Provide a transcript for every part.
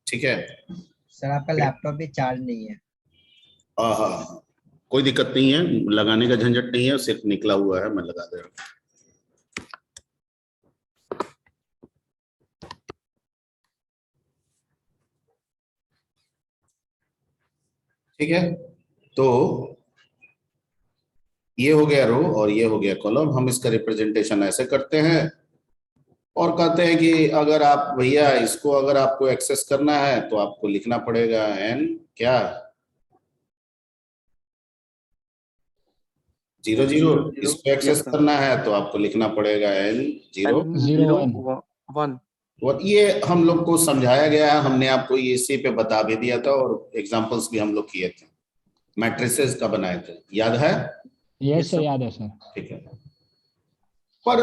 ठीक है। सर आपका लैपटॉप भी चार्ज नहीं है। हाँ हाँ, कोई दिक्कत नहीं है, लगाने का झंझट नहीं है, सिर्फ निकला हुआ है, मैं लगा दे रहा हूँ। ठीक है, तो ये हो गया रो और ये हो गया कॉलम। हम इसका रिप्रेजेंटेशन ऐसे करते हैं और कहते हैं कि अगर आप भैया इसको अगर आपको एक्सेस करना है तो आपको लिखना पड़ेगा एन क्या 0 0। इसको एक्सेस करना है तो आपको लिखना पड़ेगा एन 0 0 1। और ये हम लोग को समझाया गया है, हमने आपको ये इसी पे बता भी दिया था और एग्जांपल्स भी हम लोग किए थे, मैट्रिसेस का बनाए थे, याद है? यस सर, याद है सर। ठीक है, पर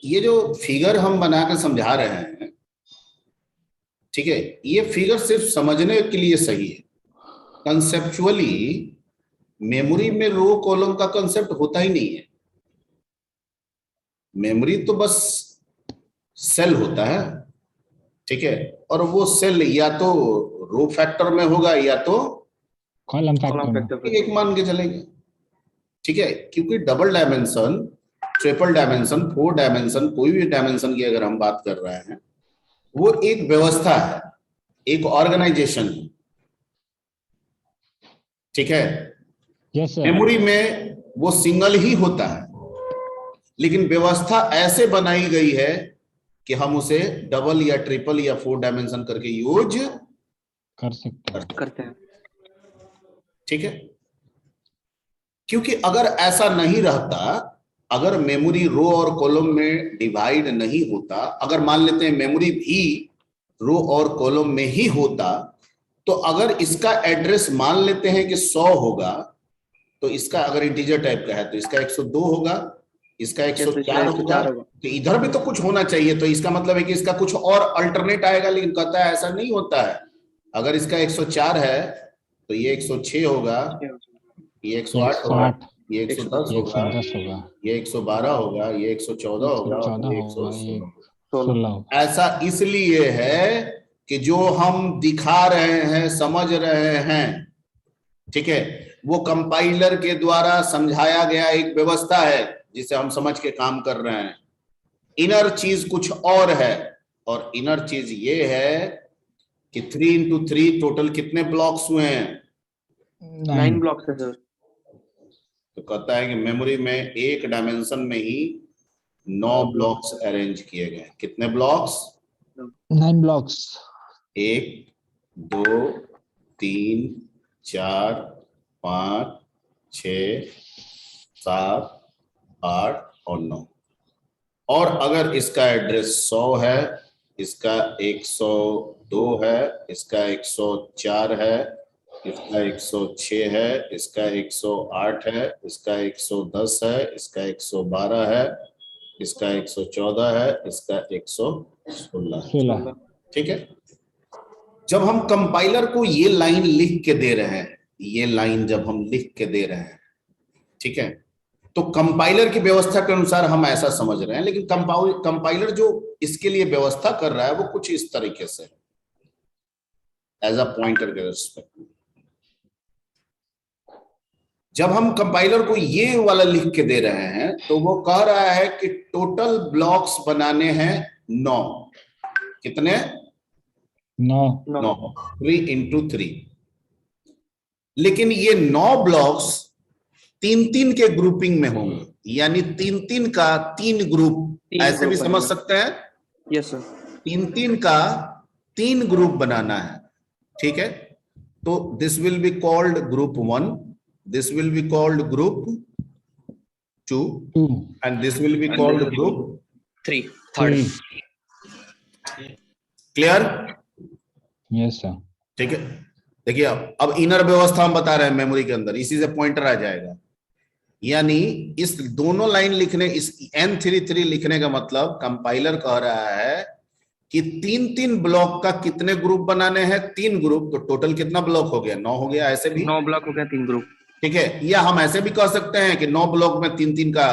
ये जो फिगर हम बना के समझा रहे हैं, ठीक है, ये फिगर सिर्फ समझने के लिए सही है। कंसेप्चुअली मेमोरी में रो कॉलम का कंसेप्ट होता ही नहीं है। मेमोरी तो बस सेल होता है, ठीक है, और वो सेल या तो रो फैक्टर में होगा या तो कॉलम फैक्टर एक मान के चलेंगे, ठीक है, क्योंकि double dimension, triple dimension, 4 dimension, कोई भी डायमेंशन की अगर हम बात कर रहे हैं, वो एक व्यवस्था है, एक ऑर्गेनाइजेशन है, ठीक है। Yes sir. मेमोरी में वो सिंगल ही होता है, लेकिन व्यवस्था ऐसे बनाई गई है कि हम उसे डबल या ट्रिपल या 4 डायमेंशन करके यूज करते हैं। ठीक है, क्योंकि अगर ऐसा नहीं रहता, अगर मेमोरी रो और कॉलम में डिवाइड नहीं होता, अगर मान लेते हैं मेमोरी भी रो और कॉलम में ही होता, तो अगर इसका एड्रेस मान लेते हैं कि 100 होगा, तो इसका अगर इंटीजर टाइप का है तो इसका 102 होगा, इसका 104 होगा, तो इधर भी तो कुछ होना चाहिए। तो इसका मतलब है कि इसका कुछ और अल्टरनेट आएगा, लेकिन कहता है ऐसा नहीं होता है। अगर इसका 104 है तो ये 106 होगा, ये 108 होगा, ये 110 होगा, ये 112 होगा, ये 114 होगा, ये 116। ऐसा इसलिए है कि जो हम दिखा रहे हैं, समझ रहे हैं, ठीक है, वो कंपाइलर के द्वारा समझाया गया एक व्यवस्था है जिसे हम समझ के काम कर रहे हैं। इनर चीज कुछ और है, और इनर चीज ये है कि 3 into 3 टोटल कितने ब्लॉक्स हुए हैं? 9 ब्लॉक्स है सर। तो कहता है कि मेमोरी में एक डायमेंशन में ही 9 ब्लॉक्स अरेंज किए गए। कितने ब्लॉक्स? 9 ब्लॉक्स। 1 2 3 4 5 6 7 8 और 9। और अगर इसका एड्रेस 100 है, इसका 102 है, इसका 104 है, इसका 106 है, इसका 108 है, इसका 110 है, इसका 112 है, इसका 114 है, इसका 116 है, ठीक है। जब हम कंपाइलर को ये लाइन लिख के दे रहे हैं, ये लाइन जब हम लिख के दे रहे हैं, ठीक है, तो कंपाइलर की व्यवस्था के अनुसार हम ऐसा समझ रहे हैं, लेकिन कंपाइलर जो इसके लिए व्यवस्था कर रहा है वो कुछ इस तरीके से, एज अ पॉइंटर के रिस्पेक्ट में। जब हम कंपाइलर को ये वाला लिख के दे रहे हैं तो वो कह रहा है कि टोटल ब्लॉक्स बनाने हैं 9। कितने? 9। 3 into 3। लेकिन ये 9 ब्लॉक्स 3-3 के ग्रुपिंग में होंगे, यानी 3-3 का 3 ग्रुप, ऐसे भी समझ सकते हैं। Yes sir. 3-3 का 3 ग्रुप बनाना है, ठीक है। तो this will be called group 1, this will be called group 2 and this will be called group 3, third. Clear? Yes sir. ठीक है, देखिए अब इनर व्यवस्था हम बता रहे हैं मेमोरी के अंदर, इसी से पॉइंटर आ जाएगा। यानी इस दोनों लाइन लिखने, इस N33 लिखने का मतलब कंपाइलर कह रहा है कि 3-3 ब्लॉक का कितने ग्रुप बनाने हैं? 3 ग्रुप। तो टोटल कितना ब्लॉक हो गया? 9 हो गया। ऐसे भी 9 ब्लॉक हो गया, 3 ग्रुप, ठीक है। या हम ऐसे भी कह सकते हैं कि 9 ब्लॉक में 3-3 का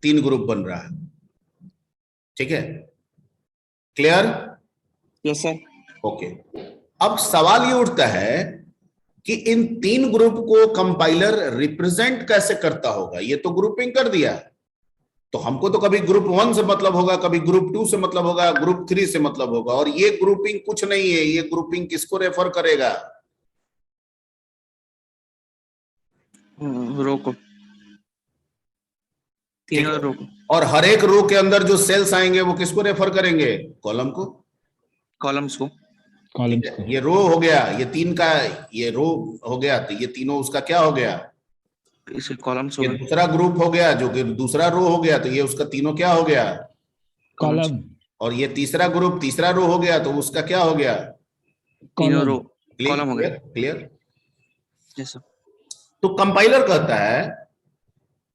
3 ग्रुप बन रहा है, ठीक है। क्लियर? Yes sir. ओके, अब सवाल ये उठता है कि इन तीन ग्रुप को कंपाइलर रिप्रेजेंट कैसे करता होगा। ये तो ग्रुपिंग कर दिया, तो हमको तो कभी ग्रुप 1 से मतलब होगा, कभी ग्रुप 2 से मतलब होगा, ग्रुप 3 से मतलब होगा, और ये ग्रुपिंग कुछ नहीं है। ये ग्रुपिंग किसको रेफर करेगा? रो को, तीनों रो को, और हर एक रो के अंदर जो सेल्स आएंगे वो किसको रेफर करेंगे? कॉलम को, कॉलम्स को। कॉलम्स को। ये रो हो गया, ये तीन का, ये रो हो गया, तो ये तीनों उसका क्या हो गया? इसे कॉलम्स हो ये गए। दूसरा ग्रुप हो गया, जो कि दूसरा रो हो गया, तो ये उसका तीनों क्या हो गया? कॉलम। और ये तीसरा ग्रुप तीसरा रो हो गया, तो उसका क्या हो गया? तीनों रो क्लियर कॉलम हो गए। क्लियर। Yes sir. तो कंपाइलर कहता है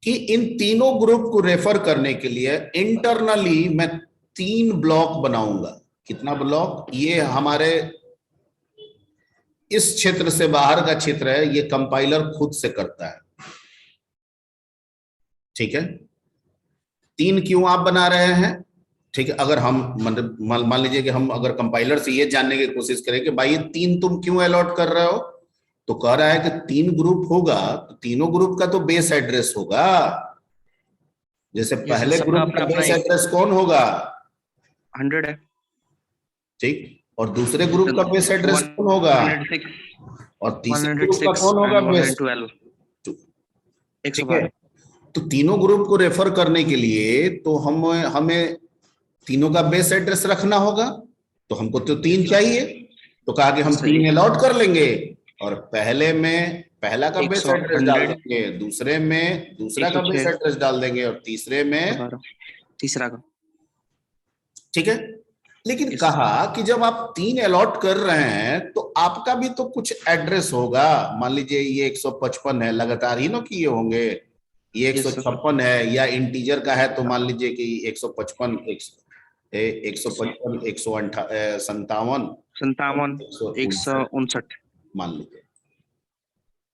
कि इन तीनों ग्रुप को रेफर करने के लिए इंटरनली मैं 3 ब्लॉक बनाऊंगा। कितना ब्लॉक? ये हमारे इस क्षेत्र से बाहर का क्षेत्र है, ये कंपाइलर खुद से करता है। ठीक है, 3 क्यों आप बना रहे हैं? ठीक है, अगर हम मान लीजिए कि हम अगर कंपाइलर से ये जानने की कोशिश करें कि भाई ये 3 तुम क्यों अलॉट कर रहे हो, तो कह रहा है कि 3 ग्रुप होगा तो तीनों ग्रुप का तो बेस एड्रेस होगा। जैसे पहले सबका ग्रुप अपना का अपना बेस एड्रेस कौन होगा? 100 है। ठीक, और दूसरे ग्रुप का बेस एड्रेस कौन होगा? 106, और तीसरे ग्रुप का 106 कौन होगा and बेस? 112, ठीक है, 112। तो तीनों ग्रुप को रेफर करने के लिए तो हमें तीनों का बेस एड्रेस रखना होगा, तो हमको तो 3 चाहिए, तो कहा कि हम 3 अलॉट कर लेंगे, और पहले में पहला का बेस एड्रेस डाल देंगे, दूसरे में दूसरा का बेस एड्रेस डाल देंगे, और तीसरे में तीसरा का। ठीक है, लेकिन कहा कि जब आप 3 अलॉट कर रहे हैं तो आपका भी तो कुछ एड्रेस होगा। मान लीजिए ये 155 है, लगातार ही ना किए होंगे, ये 156 है, या इंटीजर का है तो मान लीजिए कि 155, 155, 157, 159 मान लीजिए।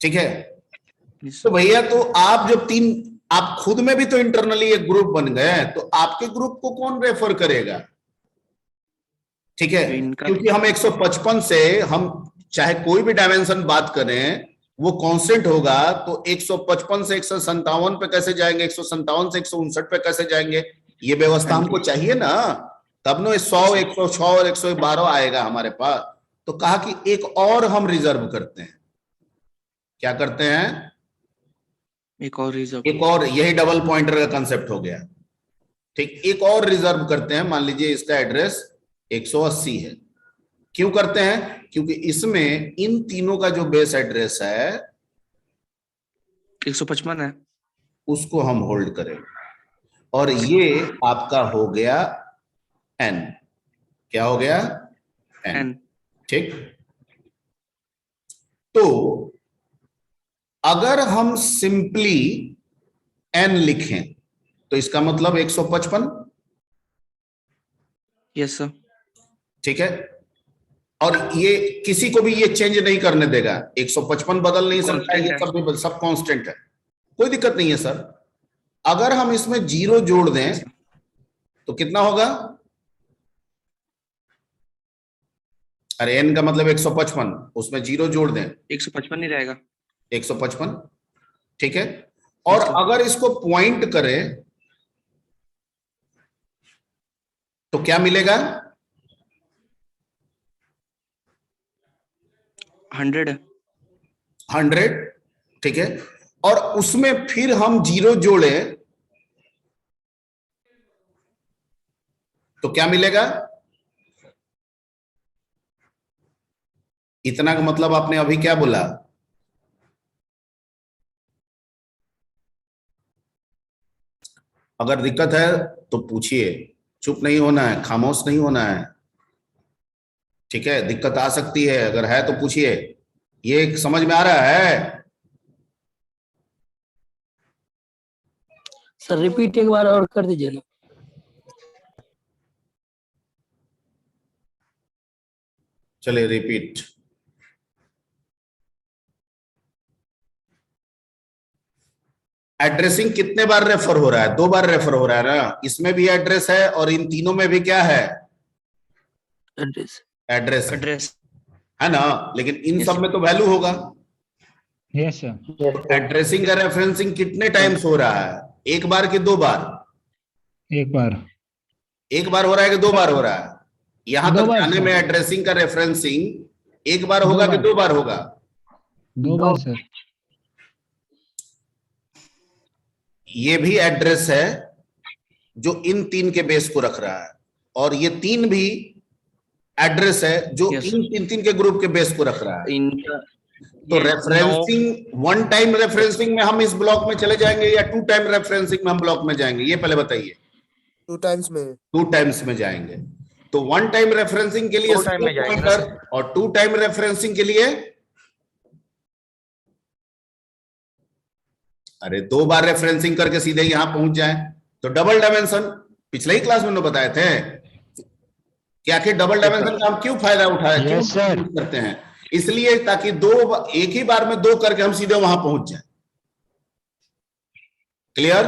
ठीक है, तो भैया तो आप जब 3, आप खुद में भी तो इंटरनली एक ग्रुप बन गए, तो आपके ग्रुप को कौन रेफर करेगा? ठीक है, क्योंकि हम 155 से हम चाहे कोई भी डायमेंशन बात करें वो कांस्टेंट होगा, तो 155 से 157 पे कैसे जाएंगे, 157 से 159 पे कैसे जाएंगे? ये व्यवस्था हमको चाहिए ना, तब ना 100, 106 और 112 आएगा हमारे पास। तो कहा कि एक और हम रिजर्व करते हैं। क्या करते हैं? एक और रिजर्व। एक और, यही डबल पॉइंटर का कंसेप्ट हो गया। ठीक, एक और रिजर्व करते हैं। मान लीजिए इसका एड्रेस 180 है। क्यों करते हैं? क्योंकि इसमें इन तीनों का जो बेस एड्रेस है 155 है, उसको हम होल्ड करें, और ये आपका हो गया n। क्या हो गया? n। ठीक, तो अगर हम सिंपली n लिखें तो इसका मतलब 155। Yes sir. ठीक है, और ये किसी को भी ये चेंज नहीं करने देगा, 155 बदल नहीं सकता है, ये सब कांस्टेंट है, कोई दिक्कत नहीं है सर। अगर हम इसमें 0 जोड़ दें तो कितना होगा? अरे n का मतलब 155, उसमें 0 जोड़ दें 155 नहीं रहेगा, 155। ठीक है, और अगर इसको पॉइंट करें तो क्या मिलेगा? 100। ठीक है, और उसमें फिर हम 0 जोड़े तो क्या मिलेगा? इतना का मतलब आपने अभी क्या बोला? अगर दिक्कत है तो पूछिए, चुप नहीं होना है, खामोश नहीं होना है। ठीक है, दिक्कत आ सकती है, अगर है तो पूछिए। ये समझ में आ रहा है? सर रिपीट एक बार और कर दीजिए ना। चलिए रिपीट। एड्रेसिंग कितने बार रेफर हो रहा है? 2 बार रेफर हो रहा है ना, इसमें भी एड्रेस है और इन तीनों में भी क्या है? एड्रेस। एड्रेस है एड्रेस ना, लेकिन इन Yes, सब में तो वैल्यू होगा। Yes sir. एड्रेसिंग का रेफरेंसिंग कितने टाइम्स हो रहा है, एक बार कि 2 बार? एक बार। एक बार हो रहा है कि 2 बार हो रहा है? यहां 2 तक बार जाने सर। में एड्रेसिंग का रेफरेंसिंग एक बार होगा 2 कि बार। 2 बार होगा? 2 बार सर। ये भी एड्रेस है जो इन 3 के बेस को रख रहा है, और ये 3 भी एड्रेस है जो Yes. इन 3 के ग्रुप के बेस को रख रहा है। इनका तो ये रेफरेंसिंग, 1 टाइम रेफरेंसिंग में हम इस ब्लॉक में चले जाएंगे या 2 टाइम रेफरेंसिंग में हम ब्लॉक में जाएंगे, ये पहले बताइए। 2 टाइम्स में। 2 टाइम्स में जाएंगे। तो 1 टाइम रेफरेंसिंग के लिए 2 टाइम में जाएंगे ना पॉइंटर, और 2 टाइम रेफरेंसिंग के लिए, अरे 2 बार रेफरेंसिंग करके सीधे यहां पहुंच जाए तो डबल डायमेंशन। पिछले ही क्लास में तो बताए थे कि आखिर डबल डायमेंशन का हम क्यों फायदा उठाए, क्यों Yes, sir. यूज करते हैं? इसलिए ताकि एक ही बार में 2 करके हम सीधे वहां पहुंच जाए। क्लियर?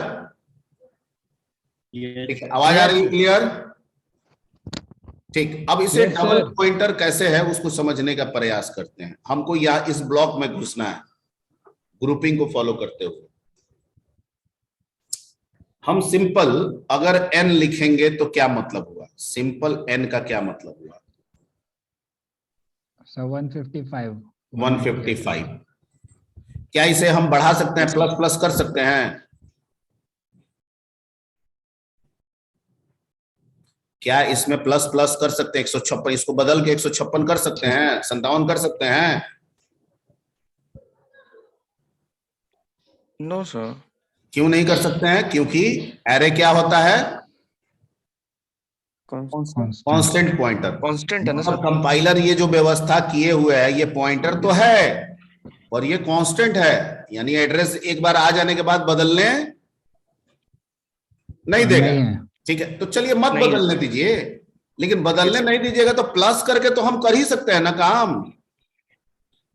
ठीक है, आवाज आ रही है? क्लियर? ठीक, अब इसे Yes, डबल sir. पॉइंटर कैसे है उसको समझने का प्रयास करते हैं। हमको यह इस ब्लॉक में घुसना है, ग्रुपिंग को फॉलो करते हुए। हम सिंपल अगर n लिखेंगे तो क्या मतलब हुआ? सिंपल n का क्या मतलब हुआ? सर 155। 155। क्या इसे हम बढ़ा सकते हैं, प्लस प्लस कर सकते हैं? क्या इसमें प्लस प्लस कर सकते हैं? 156, इसको बदल के 156 कर सकते हैं, 57 कर सकते हैं? No sir. क्यों नहीं कर सकते हैं? क्योंकि एरे क्या होता है? Constant pointer. कांस्टेंट है ना मतलब सर। कंपाइलर ये जो व्यवस्था किए हुए है, ये पॉइंटर तो है और ये कांस्टेंट है, यानी एड्रेस एक बार आ जाने के बाद बदलने नहीं देगा। नहीं है। ठीक है, तो चलिए मत नहीं है। बदलने दीजिए, लेकिन बदलने नहीं दीजिएगा तो प्लस करके तो हम कर ही सकते हैं ना काम।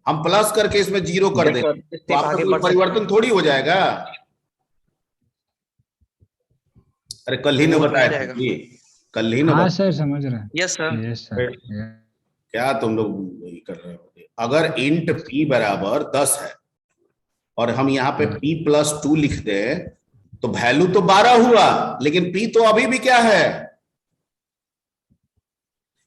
हम प्लस करके इसमें 0 कर Yes, दें sir. तो स्टेप आपका आगे कोई बढ़ सकते परिवर्तन थोड़ी हो जाएगा। अरे कल ही ने वो तो बताया नहीं था जाएगा। जी, कल ही ने हाँ बताया। सर, समझ रहे हैं। Yes sir. Yes sir. क्या तुम लोग वही कर रहे हो? अगर इंट p बराबर 10 है और हम यहाँ पे p+2 लिख दे तो वैल्यू तो 12 हुआ, लेकिन p तो अभी भी क्या है,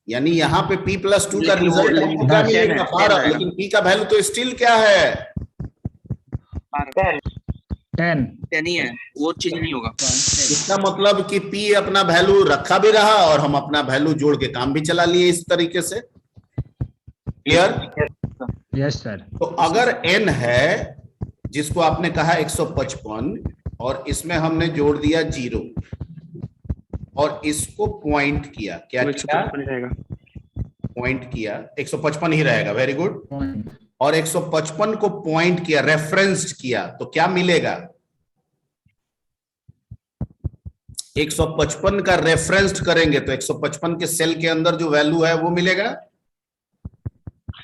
यानी यहाँ पे p+2 का लेकिन वो रिजल्ट हमको क्या 10 मिलेगा? है, 12, 10 लेकिन p का वैल्यू तो स्टिल क्या है? 10। 10 ही है, वो चेंज नहीं होगा। इसका मतलब कि p अपना वैल्यू रखा भी रहा और हम अपना वैल्यू जोड़ के काम भी चला लिए इस तरीके से। क्लियर? Yes sir. तो अगर n है जिसको आपने कहा 155 और इसमें हमने जोड़ दिया 0 और इसको पॉइंट किया, क्या वो किया? 155 रहेगा। पॉइंट किया, 155 ही रहेगा। Very good. पॉइंट। और 155 को पॉइंट किया, रेफरेंस्ड किया, तो क्या मिलेगा? 155 का रेफरेंस्ड करेंगे तो 155 के सेल के अंदर जो वैल्यू है वो मिलेगा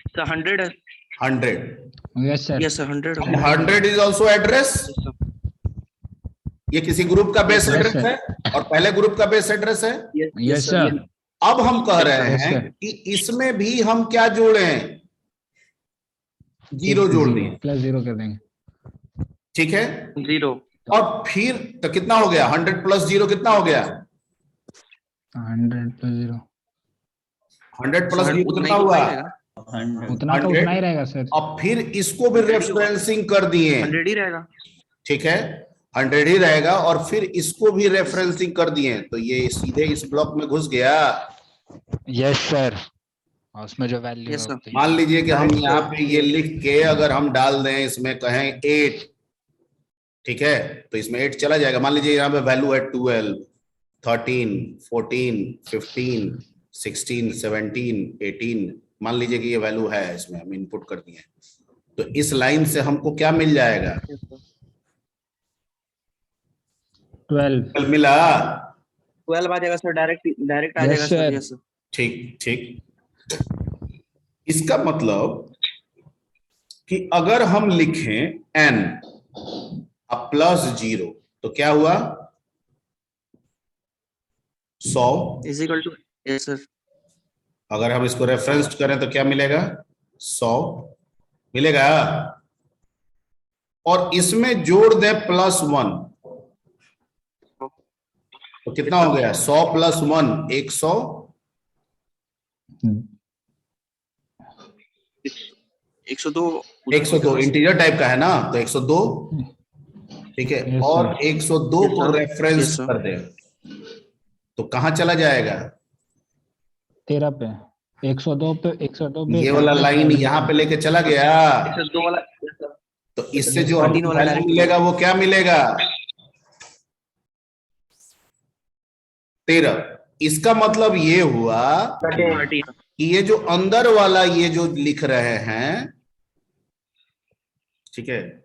सर 100 है। 100। Yes sir. Yes sir 100 And 100 is also address. ये किसी ग्रुप का बेस Yes, एड्रेस sir. है और पहले ग्रुप का बेस एड्रेस है। Yes sir. अब हम कह रहे Yes, हैं sir. कि इसमें भी हम क्या जोड़ें? 0 जोड़ दें। +0 कर देंगे। ठीक है, 0। और फिर तो कितना हो गया? 100 + 0 कितना हो गया? 100 + 0 100 + 0 उतना कितना ही तो हुआ? रहेगा। उतना तो 100। उतना ही रहेगा सर। अब फिर इसको भी रेफरेंसिंग कर दिए। 100 ही रहेगा। ठीक है, 100 ही रहेगा और फिर इसको भी रेफरेंसिंग कर दिए तो ये सीधे इस ब्लॉक में घुस गया। Yes sir. और उसमें जो वैल्यू Yes, sir. मान लीजिए कि हम यहाँ पे ये लिख के अगर हम डाल दें, इसमें कहें 8, ठीक है, तो इसमें 8 चला जाएगा। मान लीजिए यहाँ पे वैल्यू है 12, 13, 14, 15, 16, 17, 18। मान लीजिए कि ये वैल्यू है, इसमें हम इनपुट कर दिए, तो इस लाइन से हमको क्या मिल जाएगा? 12 मिला। 12 आ जाएगा सर, डायरेक्ट आ Yes, जाएगा सर। sir. Yes sir. ठीक ठीक। इसका मतलब कि अगर हम लिखें n +0 तो क्या हुआ? 100। Is equal to. Yes sir. अगर हम इसको रेफरेंस करें तो क्या मिलेगा? 100 मिलेगा। और इसमें जोड़ दे +1 तो कितना हो गया? 100 + 1 100 102 102 इंटीजर टाइप का है ना, तो 102 ठीक है। Yes, और sir. 102 Yes, को sir. Reference Yes, sir. कर दे तो कहां चला जाएगा? 13 पे 102 पे 102 पे ये वाला लाइन यहाँ पे लेके चला गया 102 वाला तो इससे जो हमको 13 वाला वैल्यू direct मिलेगा वो क्या मिलेगा? 13। इसका मतलब ये हुआ 30 कि ये जो अंदर वाला ये जो लिख रहे हैं, ठीक है,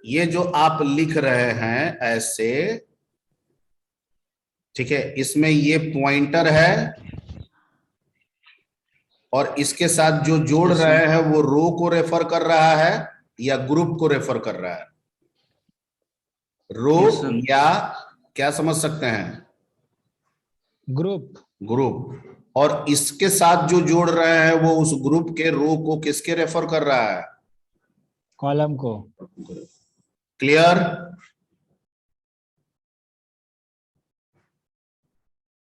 ये जो आप लिख रहे हैं ऐसे, ठीक है, इसमें ये पॉइंटर है और इसके साथ जो जोड़ Yes, sir. रहे हैं वो रो को रेफर कर रहा है या ग्रुप को रेफर कर रहा है? रो Yes, sir. या क्या समझ सकते हैं? Group group. और इसके साथ जो जोड़ रहे हैं वो उस ग्रुप के रो को किसके रेफर कर रहा है? कॉलम को। Clear?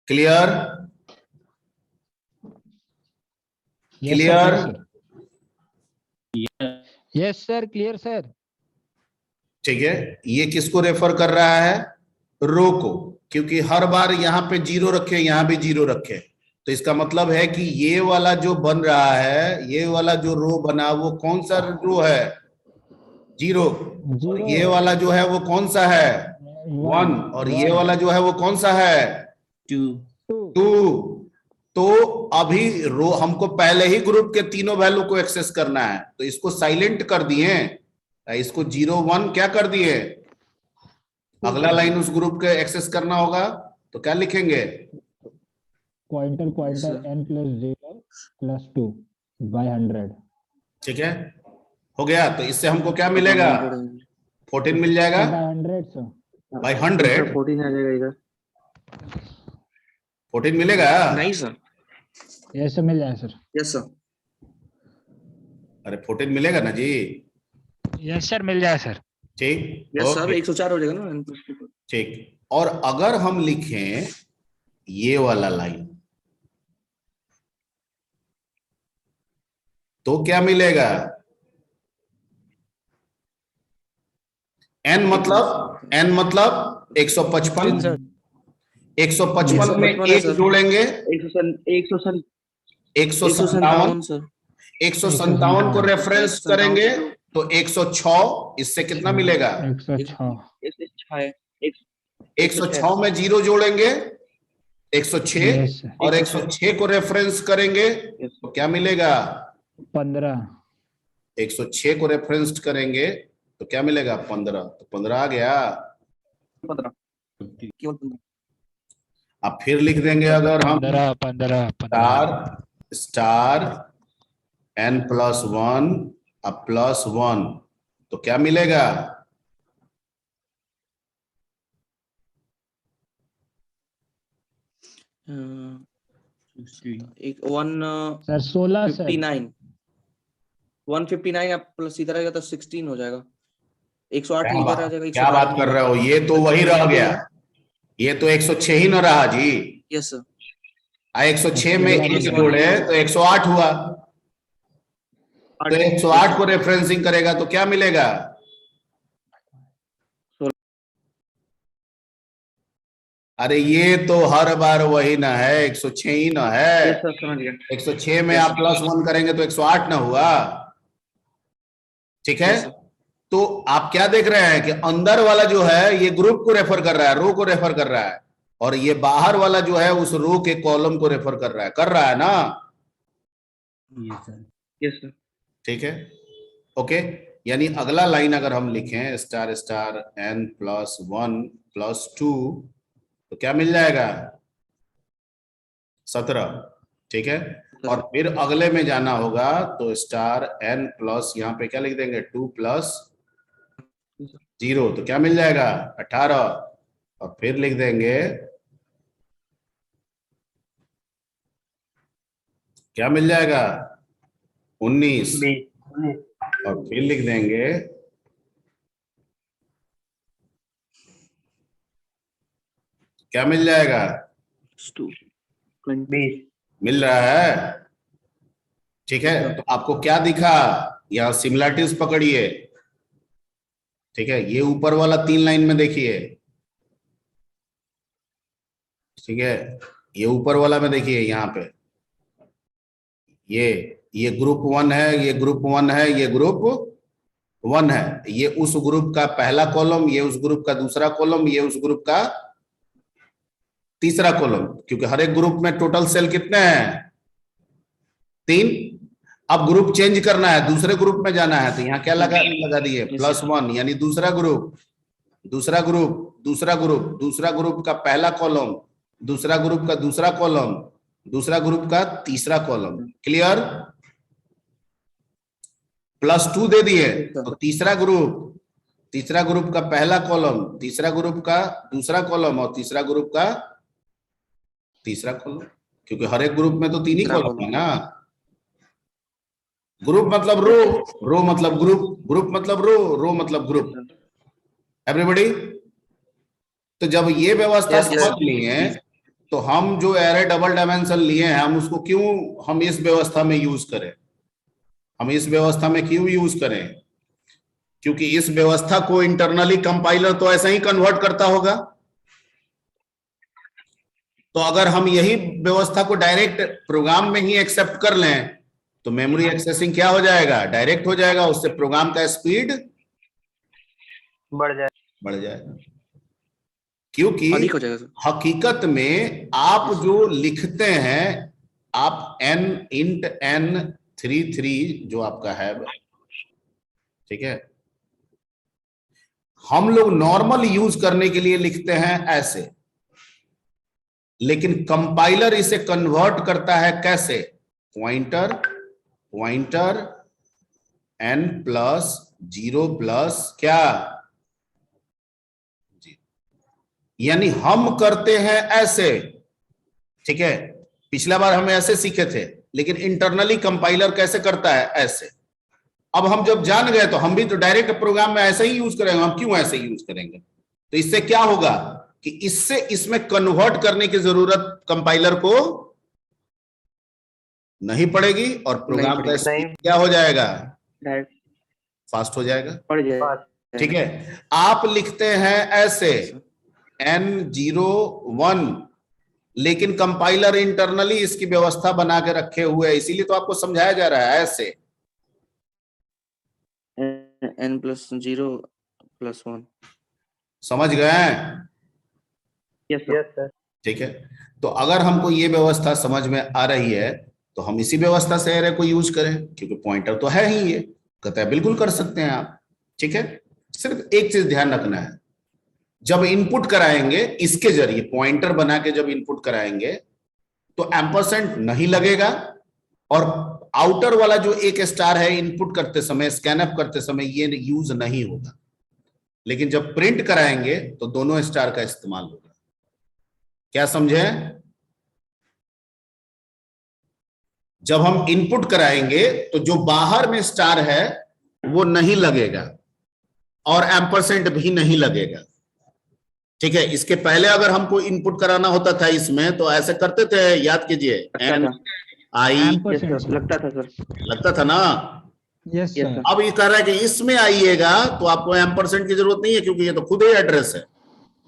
Clear? Clear? Yes sir, clear sir. ठीक है, ये किसको रेफर कर रहा है? रो को, क्योंकि हर बार यहाँ पे 0 रखे, यहाँ भी 0 रखे, तो इसका मतलब है कि ये वाला जो बन रहा है, ये वाला जो रो बना वो कौन सा रो है? 0। और ये वाला जो है वो कौन सा है? 1। और ये वाला जो है वो कौन सा है? 2। तो अभी रो हमको पहले ही ग्रुप के तीनों वैल्यू को एक्सेस करना है, तो इसको साइलेंट कर दिए, इसको 0 1 क्या कर दिए। अगला लाइन उस ग्रुप के एक्सेस करना होगा तो क्या लिखेंगे? Pointer n + 0 + 2 by 100। ठीक है, हो गया। तो इससे हमको क्या मिलेगा? 14 मिल जाएगा by 100 सर। बाय 100। 14 आ जाएगा इधर 14 मिलेगा? नहीं सर। यस सर, मिल जाए सर। Yes sir. अरे 14 मिलेगा ना जी? यस सर, मिल जाए सर। ठीक, यस सर, ओके, 104 हो जाएगा ना। ठीक। और अगर हम लिखें ये वाला लाइन तो क्या मिलेगा? n मतलब 155। 155 में 1 जोड़ेंगे 157। सर 157 को रेफरेंस करेंगे तो 106। इससे कितना मिलेगा? 106। 106 में 0 जोड़ेंगे 106। Yes sir. और 106 को रेफरेंस करेंगे तो क्या मिलेगा? 15। 106 को रेफरेंस करेंगे तो क्या मिलेगा? 15। तो 15 आ गया। 15 केवल 15। अब फिर लिख देंगे अगर हम 15 स्टार n + 1 अब +1 तो क्या मिलेगा? एक 1 सर 16 सर। 59 159 अब प्लस इधर आएगा तो 16 हो जाएगा। 108 इधर आ जाएगा। क्या बात कर रहे हो? ये तो वही रह गया, ये तो 106 ही न रहा जी। Yes sir. 106 में 1 जोड़े तो 108 हुआ, तो 108 को रेफरेंसिंग करेगा तो क्या मिलेगा? अरे ये तो हर बार वही ना है, 106 ही ना है। यस सर, समझ गया। 106 में आप +1 करेंगे तो 108 ना हुआ, ठीक है। तो आप क्या देख रहे हैं कि अंदर वाला जो है ये ग्रुप को रेफर कर रहा है, रो को रेफर कर रहा है, और ये बाहर वाला जो है उस रो के कॉलम को रेफर कर रहा है ना? Yes sir. ठीक है, ओके। यानी अगला लाइन अगर हम लिखें स्टार स्टार n + 1 + 2 तो क्या मिल जाएगा? 17। ठीक है, और फिर अगले में जाना होगा तो स्टार n प्लस यहाँ पे क्या लिख देंगे 2 + 0 तो क्या मिल जाएगा? 18। और फिर लिख देंगे क्या मिल जाएगा? 19। और फिर लिख देंगे क्या मिल जाएगा? 20। मिल रहा है? ठीक है, तो आपको क्या दिखा? यहाँ सिमिलरिटीज पकड़िए। ठीक है, ये ऊपर वाला 3 लाइन में देखिए। ठीक है, ये ऊपर वाला में देखिए, यहाँ पे ये ग्रुप 1 है, ये ग्रुप 1 है, ये ग्रुप 1 है। ये उस ग्रुप का पहला कॉलम, ये उस ग्रुप का दूसरा कॉलम, ये उस ग्रुप का तीसरा कॉलम, क्योंकि हर एक ग्रुप में टोटल सेल कितने हैं? 3। अब ग्रुप चेंज करना है, दूसरे ग्रुप में जाना है, तो यहाँ क्या लगा दिए? +1, यानी दूसरा ग्रुप, दूसरा ग्रुप, दूसरा ग्रुप, दूसरा ग्रुप का पहला कॉलम, दूसरा ग्रुप का दूसरा कॉलम, दूसरा ग्रुप का तीसरा कॉलम। क्लियर? +2 दे दिए, तो तीसरा ग्रुप का पहला कॉलम, तीसरा ग्रुप का दूसरा कॉलम और तीसरा ग्रुप का तीसरा कॉलम, क्योंकि हर एक ग्रुप में तो 3 ही कॉलम है ना। ग्रुप मतलब रो मतलब ग्रुप, ग्रुप मतलब रो मतलब ग्रुप। एवरीबॉडी? तो जब ये व्यवस्था समझ लिए, तो हम जो एरे डबल डायमेंशन लिए हैं, हम उसको क्यों हम इस व्यवस्था में यूज करें? हम इस व्यवस्था में क्यों यूज करें? क्योंकि इस व्यवस्था को इंटरनली कंपाइलर तो ऐसा ही कन्वर्ट करता होगा। तो अगर हम यही व्यवस्था को डायरेक्ट प्रोग्राम में ही एक्सेप्ट कर लें, तो मेमोरी एक्सेसिंग क्या हो जाएगा? डायरेक्ट हो जाएगा। उससे प्रोग्राम का स्पीड बढ़ जाएगा। क्योंकि अधिक हो जाएगा सर। हकीकत में आप जो लिखते हैं, आप int n33 जो आपका है, ठीक है, हम लोग नॉर्मल यूज करने के लिए लिखते हैं ऐसे, लेकिन कंपाइलर इसे कन्वर्ट करता है कैसे? पॉइंटर n+0+ क्या? यानी हम करते हैं ऐसे। ठीक है, पिछला बार हम ऐसे सीखे थे, लेकिन इंटरनली कंपाइलर कैसे करता है? ऐसे। अब हम जब जान गए, तो हम भी तो डायरेक्ट प्रोग्राम में ऐसे ही यूज करेंगे। हम क्यों ऐसे यूज करेंगे? तो इससे क्या होगा कि इससे इसमें कन्वर्ट करने की जरूरत कंपाइलर को नहीं पड़ेगी, और प्रोग्राम का स्पीड क्या हो जाएगा? फास्ट हो जाएगा। ठीक है, आप लिखते हैं ऐसे n01, लेकिन कंपाइलर इंटरनली इसकी व्यवस्था बना के रखे हुए है, इसीलिए तो आपको समझाया जा रहा है ऐसे। n+0+1 समझ गए? Yes sir. ठीक है, तो अगर हमको ये व्यवस्था समझ में आ रही है, तो हम इसी व्यवस्था से एरे को यूज करें, क्योंकि पॉइंटर तो है ही। ये कहता है बिल्कुल कर सकते हैं आप। ठीक है, सिर्फ एक चीज ध्यान रखना है, जब इनपुट कराएंगे इसके जरिए पॉइंटर बना के जब इनपुट कराएंगे, तो एम्परसेंड नहीं लगेगा, और आउटर वाला जो एक स्टार है, इनपुट करते समय, स्कैनअप करते समय, ये यूज नहीं होगा। लेकिन जब प्रिंट कराएंगे तो दोनों स्टार का इस्तेमाल होगा। क्या समझे? जब हम इनपुट कराएंगे तो जो बाहर में स्टार है वो नहीं लगेगा, और एम्परसेंड भी नहीं लगेगा। ठीक है, इसके पहले अगर हमको इनपुट कराना होता था इसमें, तो ऐसे करते थे, याद कीजिए, एन आई लगता था ना। Yes sir. अब ये कह रहा है कि इसमें आइएगा तो आपको एम्परसेंड की जरूरत नहीं है, क्योंकि ये तो खुद ही एड्रेस है।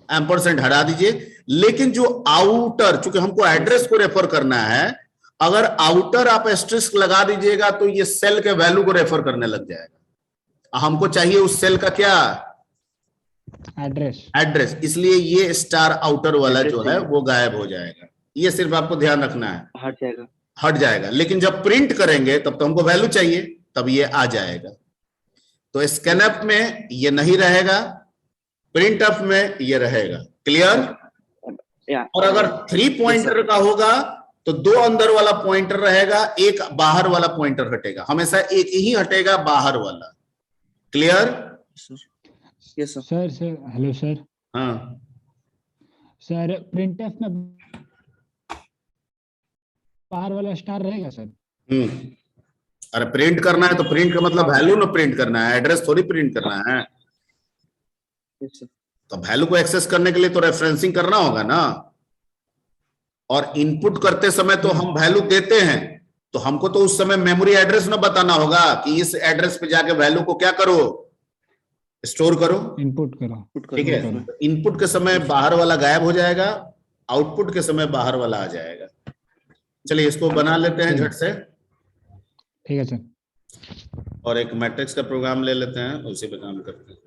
एम्परसेंड हटा दीजिए। लेकिन जो आउटर, चूंकि हमको एड्रेस को रेफर करना है, अगर आउटर आप एस्टेरिस्क लगा दीजिएगा तो ये सेल के वैल्यू को रेफर करने लग जाएगा। हमको चाहिए उस सेल का क्या? एड्रेस। इसलिए ये स्टार आउटर वाला जो है वो गायब हो जाएगा। ये सिर्फ आपको ध्यान रखना है, हट जाएगा। लेकिन जब प्रिंट करेंगे तब तो हमको वैल्यू चाहिए, तब ये आ जाएगा। तो स्कैनअप में ये नहीं रहेगा, प्रिंटअप में ये रहेगा। क्लियर? और अगर 3 पॉइंटर का होगा तो 2 अंदर वाला पॉइंटर रहेगा, एक बाहर वाला पॉइंटर हटेगा। हमेशा एक ही हटेगा, बाहर वाला। Clear? Yes sir hello sir. हाँ सर प्रिंटफ में बाहर वाला स्टार रहेगा सर? अरे प्रिंट करना है तो प्रिंट का मतलब वैल्यू ना प्रिंट करना है, एड्रेस थोड़ी प्रिंट करना है। Yes, sir. तो वैल्यू को एक्सेस करने के लिए तो रेफरेंसिंग करना होगा ना, और इनपुट करते समय तो हम वैल्यू देते हैं, तो हमको तो उस समय मेमोरी एड्रेस ना बताना होगा कि इस एड्रेस पे जाके वैल्यू को क्या करो, स्टोर करो, इनपुट करो। Put ठीक करो है। उसमें। इनपुट के समय बाहर वाला गायब हो जाएगा, आउटपुट के समय बाहर वाला आ जाएगा। चलिए इसको बना लेते हैं झट से, ठीक है सर। और एक मैट्रिक्स का प्रोग्राम ले लेते हैं, उसी पे काम करते हैं।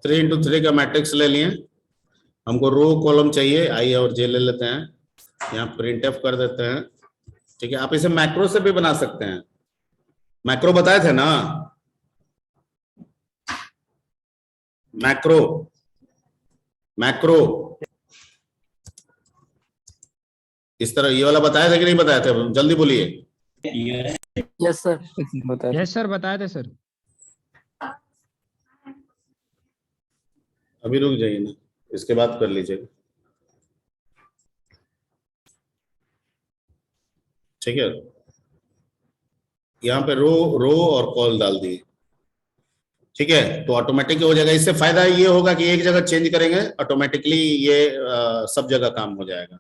थ्री इंटू थ्री का मैट्रिक्स ले लिए, हमको रो कॉलम चाहिए, आई और जे ले लेते हैं, यहाँ प्रिंट एफ कर देते हैं। ठीक है, आप इसे मैक्रो से भी बना सकते हैं, मैक्रो बताए थे ना, मैक्रो मैक्रो इस तरह ये वाला बताया था कि नहीं बताया था, जल्दी बोलिए। Yes, sir. बताया। यस सर, बताए थे सर। अभी रुक जाइए ना, इसके बाद कर लीजिएगा, ठीक है। यहाँ पे रो रो और कॉल डाल दिए, ठीक है, तो ऑटोमेटिक हो जाएगा। इससे फायदा ये होगा कि एक जगह चेंज करेंगे ऑटोमेटिकली ये सब जगह काम हो जाएगा,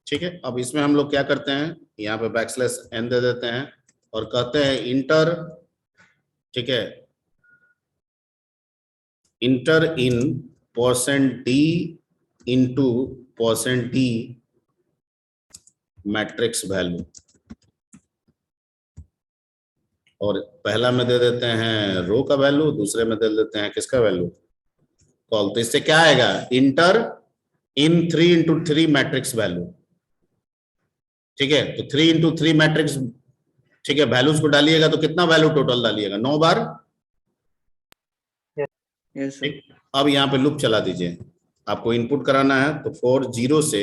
ठीक है। अब इसमें हम लोग क्या करते हैं, यहाँ पे बैकस्लैश एन दे देते हैं और कहते हैं इंटर, ठीक है, इंटर इन %d into %d matrix value, और पहला में दे देते हैं रो का वैल्यू, दूसरे में दे देते हैं किसका वैल्यू, कॉल। तो इससे क्या आएगा, इंटर इन 3 इंटू 3 मैट्रिक्स वैल्यू, ठीक है। तो 3 इंटू 3 मैट्रिक्स, ठीक है, वैल्यूज को डालिएगा तो कितना वैल्यू टोटल डालिएगा, 9 बार। Yes, sir. ठीक, अब यहाँ पे लूप चला दीजिए, आपको इनपुट कराना है तो 4 0 से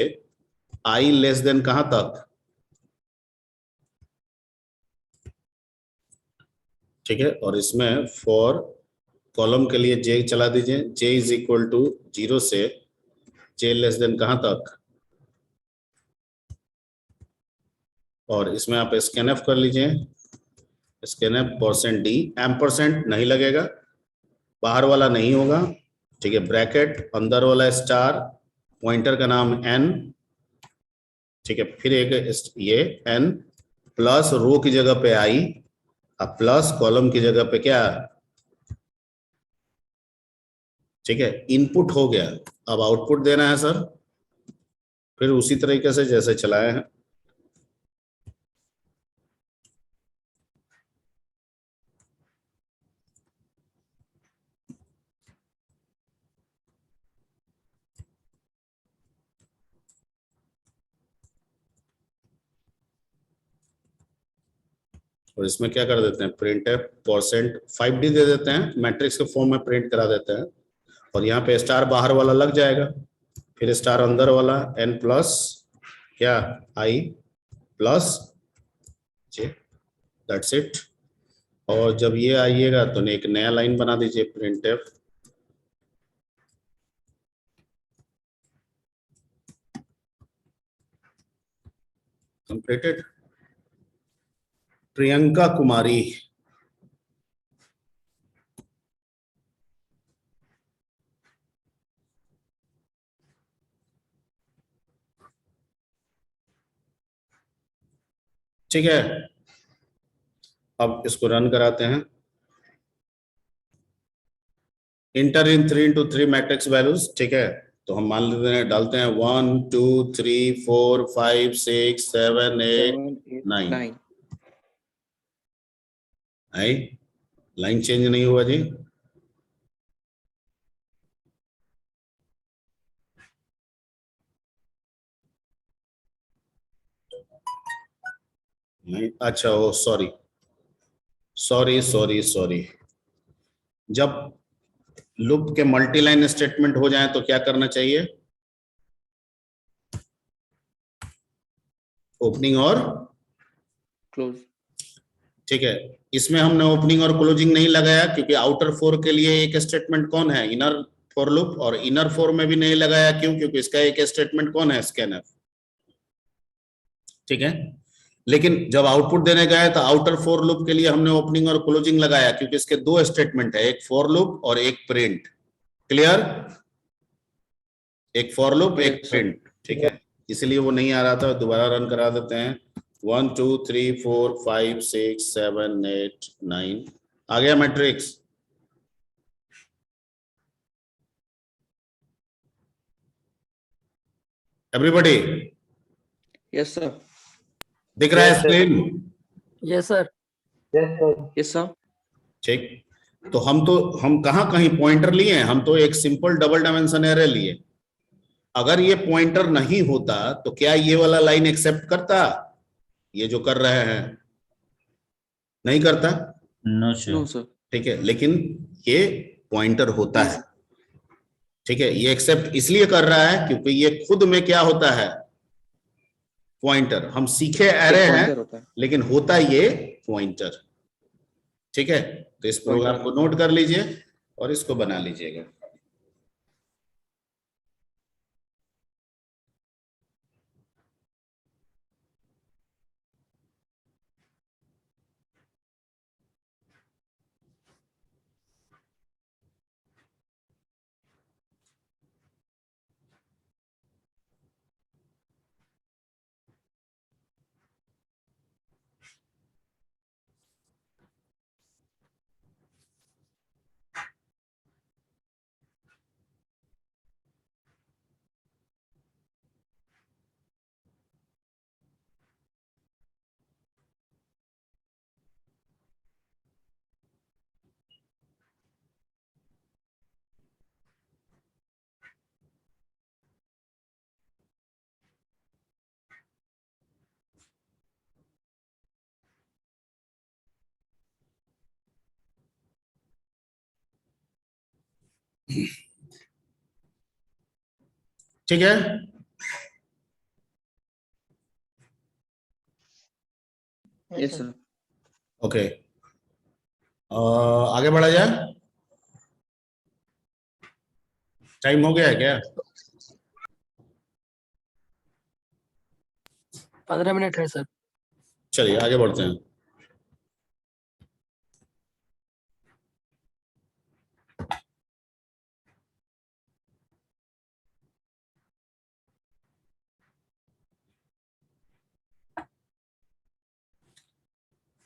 i लेस देन कहां तक, ठीक है। और इसमें फॉर कॉलम के लिए j चला दीजिए, j इज इक्वल टू 0 से j लेस देन कहां तक, और इसमें आप स्कैनएफ कर लीजिए, स्कैनएफ %d, एम्परसेंट नहीं लगेगा, बाहर वाला नहीं होगा, ठीक है, ब्रैकेट, अंदर वाला स्टार, पॉइंटर का नाम n, ठीक है, फिर एक ये n प्लस रो की जगह पे i, अब प्लस कॉलम की जगह पे क्या, ठीक है। इनपुट हो गया, अब आउटपुट देना है सर, फिर उसी तरीके से जैसे चलाए हैं। और इसमें क्या कर देते हैं, प्रिंट एफ %5d दे देते हैं, मैट्रिक्स के फॉर्म में प्रिंट करा देते हैं, और यहाँ पे स्टार बाहर वाला लग जाएगा, फिर स्टार अंदर वाला n प्लस क्या i plus j, that's it. और जब ये आइएगा तो एक नया लाइन बना दीजिए, print F completed, Priyanka Kumari, ठीक है। अब इसको रन कराते हैं, इंटर इन 3 इंटू 3 मैट्रिक्स वैल्यूज, ठीक है, तो हम मान लेते हैं, डालते हैं 1 2 3 4 5 6 7 8 9। 9। आई लाइन चेंज नहीं हुआ जी? नहीं, अच्छा ओ सॉरी सॉरी सॉरी सॉरी। जब लूप के मल्टी लाइन स्टेटमेंट हो जाए तो क्या करना चाहिए? ओपनिंग और क्लोज। ठीक है, इसमें हमने ओपनिंग और क्लोजिंग नहीं लगाया क्योंकि आउटर फोर के लिए एक स्टेटमेंट कौन है? Inner for loop. और इनर फोर में भी नहीं लगाया, क्यों? क्योंकि इसका एक स्टेटमेंट कौन है? स्कैनर। ठीक है, लेकिन जब आउटपुट देने गए तो आउटर फोर लूप के लिए हमने ओपनिंग और क्लोजिंग लगाया क्योंकि इसके दो स्टेटमेंट है, एक फॉर लूप और एक प्रिंट। क्लियर? एक फॉर लूप एक प्रिंट। ठीक है, इसलिए वो नहीं आ रहा था, दोबारा रन करा देते हैं। 1 2 3 4 5 6 7 8 9 आ गया मैट्रिक्स। Everybody yes sir. दिख रहा है screen? Yes sir. Yes sir. ठीक, तो हम कहाँ कहीं पॉइंटर लिए हैं? हम तो एक सिंपल डबल डायमेंशन एरे लिए। अगर ये पॉइंटर नहीं होता तो क्या ये वाला लाइन एक्सेप्ट करता? ये जो कर रहे हैं नहीं करता। No sir. ठीक है, लेकिन ये पॉइंटर होता है। ठीक है, ये एक्सेप्ट इसलिए कर रहा है क्योंकि ये खुद में क्या होता है? पॉइंटर। हम सीखे एरे हैं लेकिन होता ये पॉइंटर। ठीक है, तो इस प्रोग्राम को नोट कर लीजिए और इसको बना लीजिएगा। ठीक है, यस सर। ओके, आगे बढ़ा जाए। टाइम हो गया है क्या? 15 मिनट है सर। चलिए आगे बढ़ते हैं।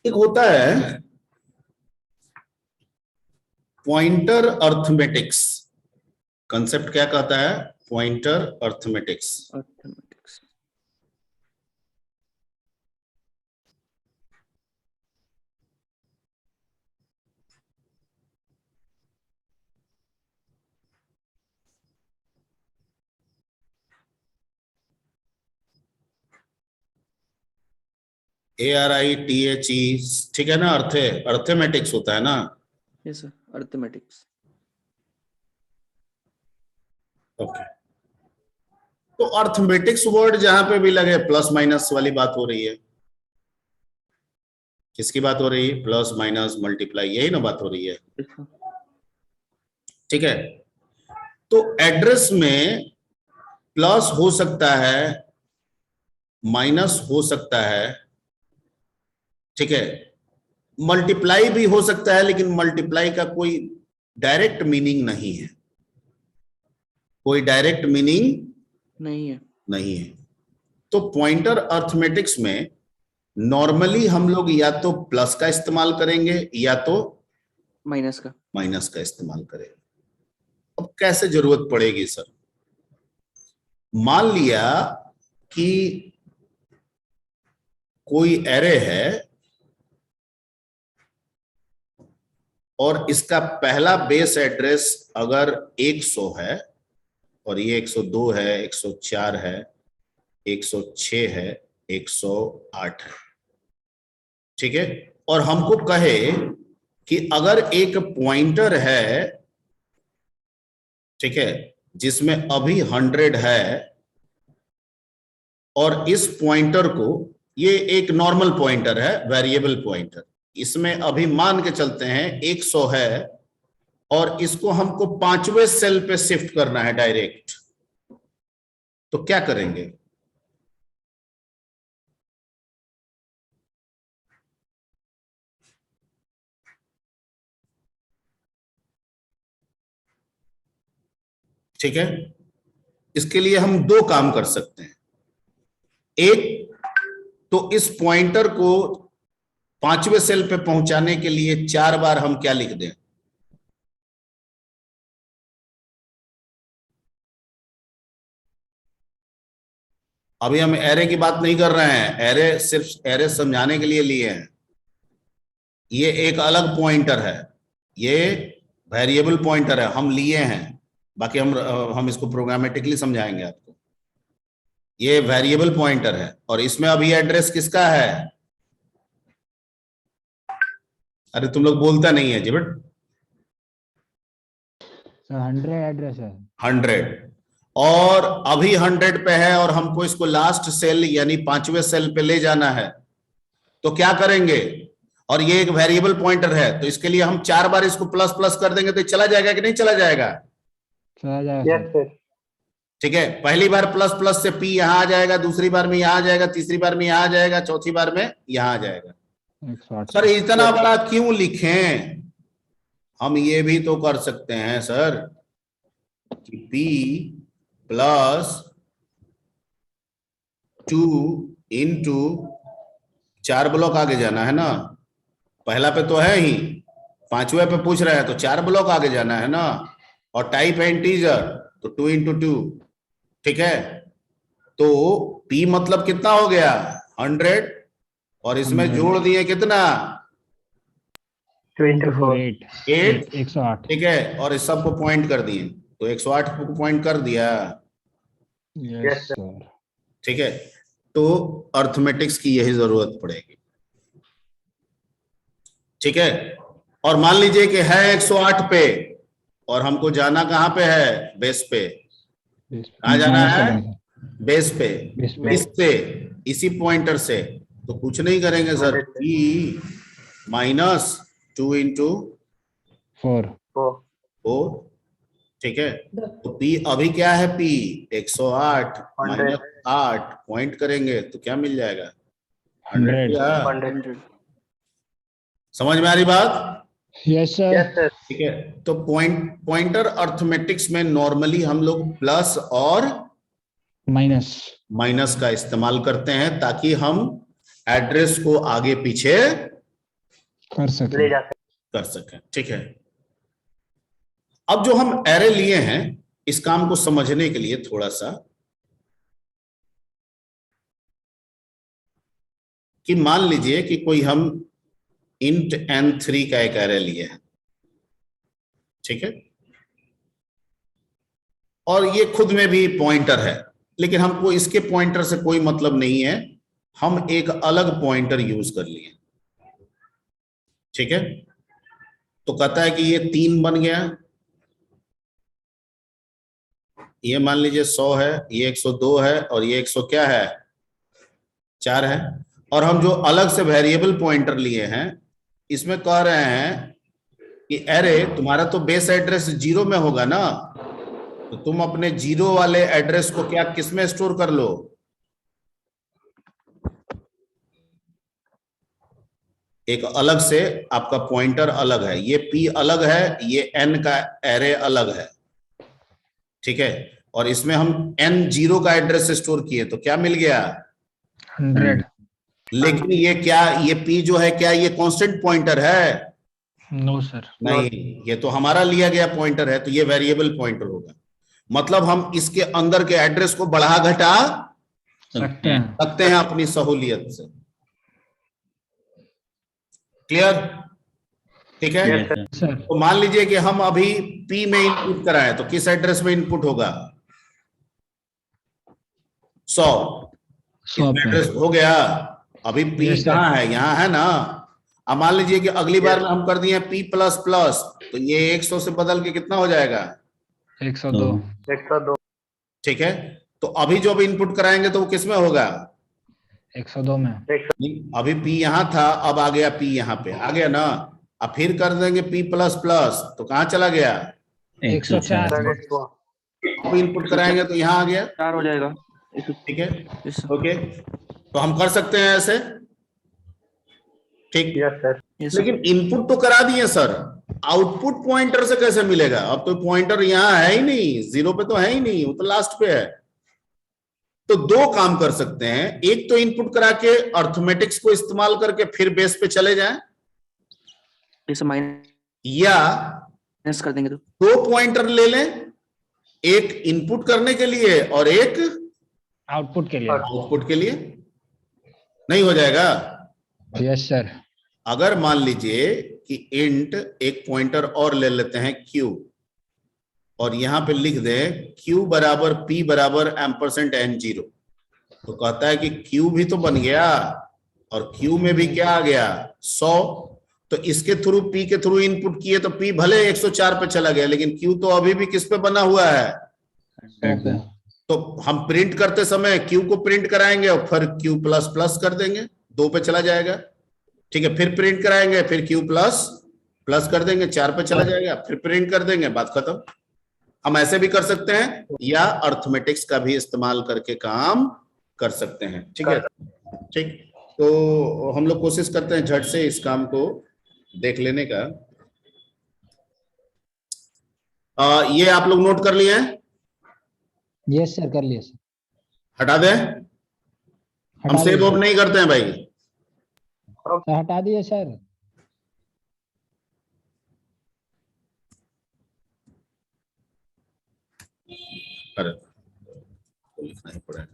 एक होता है पॉइंटर अर्थमेटिक्स। कंसेप्ट क्या कहता है? Pointer arithmetics. मैथमेटिक्स। ARITHE, ठीक है ना? अर्थमेटिक्स होता है ना? Yes sir, arithmetics. ओके, तो अर्थमेटिक्स वर्ड जहां पे भी लगे प्लस माइनस वाली बात हो रही है। किसकी बात हो रही है? प्लस माइनस मल्टीप्लाई, यही ना बात हो रही है। ठीक है, तो एड्रेस में प्लस हो सकता है, माइनस हो सकता है, ठीक है, मल्टीप्लाई भी हो सकता है, लेकिन मल्टीप्लाई का कोई डायरेक्ट मीनिंग नहीं है। कोई डायरेक्ट मीनिंग नहीं है। तो पॉइंटर अर्थमेटिक्स में नॉर्मली हम लोग या तो प्लस का इस्तेमाल करेंगे या तो माइनस का इस्तेमाल करेंगे। अब कैसे जरूरत पड़ेगी सर? मान लिया कि कोई एरे है और इसका पहला बेस एड्रेस अगर 100 है और ये 102 है, 104 है, 106 है, 108 है, ठीक है। और हमको कहे कि अगर एक पॉइंटर है, ठीक है, जिसमें अभी 100 है और इस पॉइंटर को, ये एक नॉर्मल पॉइंटर है, वेरिएबल पॉइंटर, इसमें अभी मान के चलते हैं 100 है और इसको हमको 5वें सेल पे शिफ्ट करना है डायरेक्ट, तो क्या करेंगे? ठीक है, इसके लिए हम दो काम कर सकते हैं। एक तो इस पॉइंटर को 5वें सेल पे पहुंचाने के लिए 4 बार हम क्या लिख दें? अभी हम एरे की बात नहीं कर रहे हैं, एरे सिर्फ एरे समझाने के लिए लिए हैं। ये एक अलग पॉइंटर है, ये वेरिएबल पॉइंटर है, हम लिए हैं, बाकी हम इसको प्रोग्रामेटिकली समझाएंगे आपको। ये वेरिएबल पॉइंटर है और इसमें अभी एड्रेस किसका है? अरे तुम लोग बोलता नहीं है जी बट। सर 100 एड्रेस है। 100 और अभी 100 पे है और हमको इसको लास्ट सेल यानी 5वें सेल पे ले जाना है, तो क्या करेंगे? और ये एक वेरिएबल पॉइंटर है तो इसके लिए हम 4 बार इसको प्लस प्लस कर देंगे तो चला जाएगा कि नहीं चला जाएगा? चला जाएगा सर। ठीक है, पहली बार प्लस प्लस से पी यहां आ जाएगा, दूसरी बार में यहां आ जाएगा, तीसरी बार में यहां आ जाएगा, चौथी बार में यहां आ जाएगा। 108 सर इतना बड़ा क्यों लिखें? हम ये भी तो कर सकते हैं सर कि P प्लस 2 इंटू 4 ब्लॉक आगे जाना है ना, पहला पे तो है ही, 5वें पे पूछ रहे हैं तो 4 ब्लॉक आगे जाना है ना, और टाइप है इंटीजर तो 2 इंटू 2, ठीक है। तो P मतलब कितना हो गया? 100 और इसमें 100 जोड़ दिए कितना? 8 8, 108। ठीक है, और इस सब को पॉइंट कर दिए तो 108 को पॉइंट कर दिया, यस सर। ठीक है। तो अर्थमेटिक्स की यही जरूरत पड़ेगी, ठीक है। और मान लीजिए कि है 108 पे और हमको जाना कहां पे है? बेस पे। कहां जाना है? बेस पे। इस पे, इसी पॉइंटर से, तो कुछ नहीं करेंगे सर, P माइनस 2 इंटू 4 4, ठीक है। तो P अभी क्या है? P 108 माइनस 8 पॉइंट करेंगे तो क्या मिल जाएगा? 100। समझ में आ रही बात? Yes sir. ठीक है, तो पॉइंटर अर्थमेटिक्स में नॉर्मली हम लोग प्लस और माइनस का इस्तेमाल करते हैं ताकि हम एड्रेस को आगे पीछे कर सकें, ठीक है। अब जो हम एरे लिए हैं इस काम को समझने के लिए थोड़ा सा, कि मान लीजिए कि कोई हम इंट n3 का एक एरे लिए हैं, ठीक है, और ये खुद में भी पॉइंटर है, लेकिन हमको इसके पॉइंटर से कोई मतलब नहीं है, हम एक अलग पॉइंटर यूज कर लिए, ठीक है। तो कहता है कि ये 3 बन गया, ये मान लीजिए 100 है, ये 102 है और ये 100 क्या है? 4 है। और हम जो अलग से वेरिएबल पॉइंटर लिए हैं इसमें कह रहे हैं कि एरे तुम्हारा तो बेस एड्रेस 0 में होगा ना, तो तुम अपने 0 वाले एड्रेस को क्या किस में स्टोर कर लो? एक अलग से आपका पॉइंटर अलग है, ये P अलग है, ये N का एरे अलग है, ठीक है। और इसमें हम N0 का एड्रेस स्टोर किए तो क्या मिल गया? 100। लेकिन ये क्या, ये P जो है क्या ये कांस्टेंट पॉइंटर है? No sir. नहीं, ये तो हमारा लिया गया पॉइंटर है, तो ये वेरिएबल पॉइंटर होगा। मतलब हम इसके अंदर के एड्रेस को बढ़ा घटा सकते हैं। सकते हैं अपनी सहूलियत से। क्लियर? ठीक है। सर तो मान लीजिए कि हम अभी P में इनपुट कराएं तो किस एड्रेस में इनपुट होगा? 100 100 पे। एड्रेस हो गया। अभी P Yes, sir. कहाँ है? यहाँ है ना। अब मान लीजिए कि अगली बार में हम कर दिए P प्लस प्लस, तो ये 100 से बदल के कितना हो जाएगा? 102 ठीक है। तो अभी जो भी इनपुट कराएंगे तो वो किस में होगा? 102 में। नहीं, अभी P यहाँ था, अब आ गया P यहाँ पे, आ गया ना। अब फिर कर देंगे P प्लस प्लस, तो कहाँ चला गया? 104 अब इनपुट कराएंगे तो यहाँ आ गया। 4 हो जाएगा। ठीक है। Yes, sir. ओके, तो हम कर सकते हैं ऐसे। ठीक। Yes, sir. लेकिन इनपुट तो करा दिए सर, आउटपुट पॉइंटर से कैसे मिलेगा? अब तो पॉइंटर यहाँ है ही नहीं, 0 पे तो है ही नहीं, वो तो लास्ट पे है। तो दो काम कर सकते हैं, एक तो इनपुट करा के अर्थमेटिक्स को इस्तेमाल करके फिर बेस पे चले जाएं, इसे माइनस या कर देंगे तो दो पॉइंटर ले लें, एक इनपुट करने के लिए और एक आउटपुट के लिए। आउटपुट के लिए। नहीं हो जाएगा? Yes sir. अगर मान लीजिए कि इंट एक पॉइंटर और ले लेते हैं q, और यहां पे लिख दें q बराबर p बराबर एम्परसेंट n0, तो कहता है कि q भी तो बन गया और q में भी क्या आ गया? 100। तो इसके थ्रू p के थ्रू इनपुट किए तो p भले 104 पे चला गया, लेकिन q तो अभी भी किस पे बना हुआ है? 100 पे। तो हम प्रिंट करते समय q को प्रिंट कराएंगे और फिर q प्लस प्लस कर देंगे, 2 पे चला जाएगा। ठीक है, फिर प्रिंट कराएंगे, फिर q प्लस प्लस कर देंगे, 4 पे चला जाएगा, फिर प्रिंट कर देंगे, बात खत्म। हम ऐसे भी कर सकते हैं या अर्थमेटिक्स का भी इस्तेमाल करके काम कर सकते हैं। ठीक है। ठीक, तो हम लोग कोशिश करते हैं झट से इस काम को देख लेने का। ये आप लोग नोट कर लिए हैं? यस सर, कर लिया सर। हटा दें? हम हटा सेव दिया ऑफ नहीं करते हैं भाई। सर, हटा दिए सर। अरे तो लिखना ही पड़ेगा।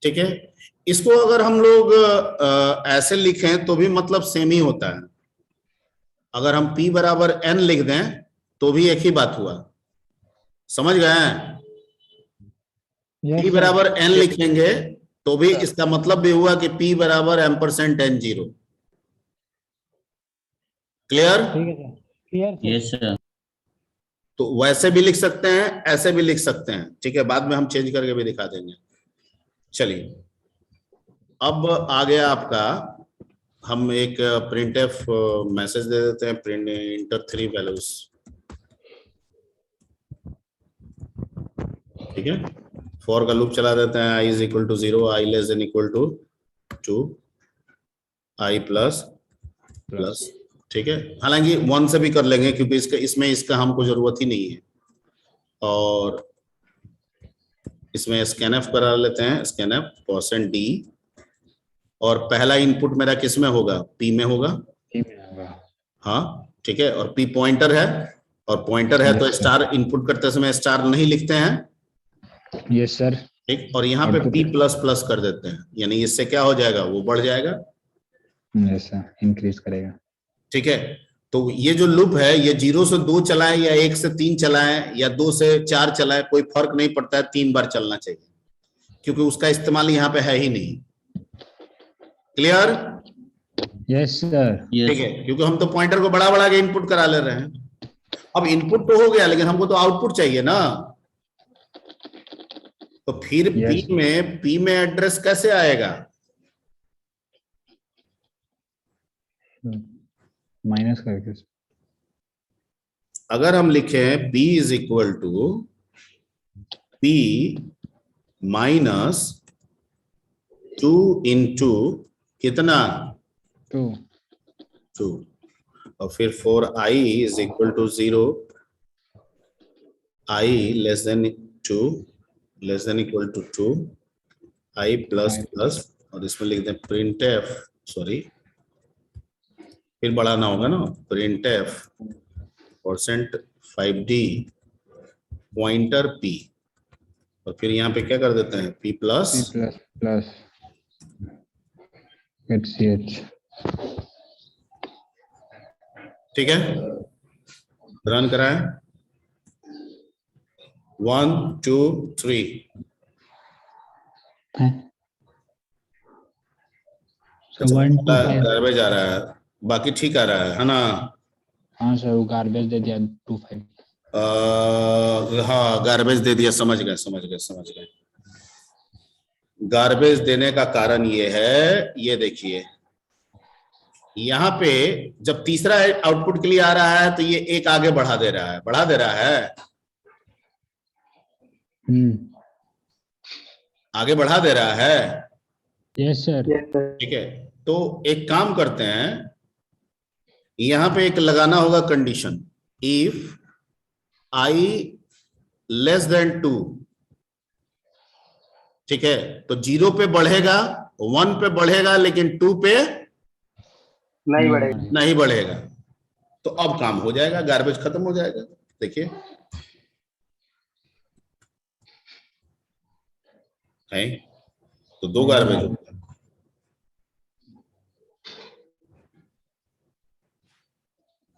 ठीक है, इसको अगर हम लोग ऐसे लिखें तो भी मतलब सेम ही होता है। अगर हम p बराबर n लिख दें तो भी एक ही बात हुआ, समझ गए? Yes, p sir. बराबर n लिखेंगे तो भी इसका मतलब भी हुआ कि p बराबर एम्परसेंट n0। क्लियर? ठीक है सर। Clear yes sir. तो वैसे भी लिख सकते हैं, ऐसे भी लिख सकते हैं। ठीक है, बाद में हम चेंज करके भी दिखा देंगे। चलिए, अब आ गया आपका, हम एक प्रिंट एफ मैसेज दे देते हैं, प्रिंट इंटर 3 वैल्यूज। ठीक है, फॉर का लूप चला देते हैं, i is equal to 0, i less than equal to 2, i plus plus. ठीक है, हालांकि 1 से भी कर लेंगे क्योंकि इसमें इसका हमको जरूरत ही नहीं है। और इसमें स्कैनएफ करा लेते हैं, स्कैनएफ %d, और पहला इनपुट मेरा किस में होगा? p में होगा। हाँ ठीक है, और p पॉइंटर है, और पॉइंटर है तो स्टार इनपुट करते समय स्टार नहीं लिखते हैं। Yes sir. ठीक, और यहाँ पे p प्लस प्लस कर देते हैं, यानी इससे क्या हो जाएगा? वो बढ़ जाएगा। यस सर, इंक्रीज करेगा। ठीक है, तो ये जो लूप है ये 0 से 2 चलाएं या 1 से 3 चलाएं या 2 से 4 चलाएं, कोई फर्क नहीं पड़ता है, 3 बार चलना चाहिए क्योंकि उसका इस्तेमाल यहाँ पे है ही नहीं। क्लियर? Yes sir. ठीक है, क्योंकि हम तो पॉइंटर को बड़ा बड़ा के इनपुट करा ले रहे हैं। अब इनपुट तो हो गया, लेकिन हमको तो आउटपुट चाहिए ना। तो फिर P में एड्रेस कैसे आएगा? माइनस करके। अगर हम लिखें P is equal to P minus 2 into कितना 2 2 और फिर for I is equal to 0, I less than 2 less than equal to 2, I plus plus और इसमें लिख दें प्रिंट एफ, सॉरी फिर बढ़ाना होगा ना, print F %5D pointer P और फिर यहाँ पे क्या कर देते हैं P प्लस प्लस HCH। ठीक है, रन कराएं 1 2 3 1 2 5। गार्बेज आ रहा है, बाकी ठीक आ रहा है ना। हाँ सर, वो गार्बेज दे दिया 2 5। हाँ गार्बेज दे दिया, समझ गए। गार्बेज देने का कारण ये है, ये देखिए यहाँ पे जब तीसरा आउटपुट के लिए आ रहा है तो ये एक आगे बढ़ा दे रहा है आगे बढ़ा दे रहा है। Yes sir. ठीक है, तो एक काम करते हैं, यहां पे एक लगाना होगा condition, if I less than 2। ठीक है, तो 0 पे बढ़ेगा, 1 पे बढ़ेगा, लेकिन 2 पे नहीं बढ़ेगा। तो अब काम हो जाएगा, गार्बेज खत्म हो जाएगा। देखिए है तो 2 गार्बेज हो गया।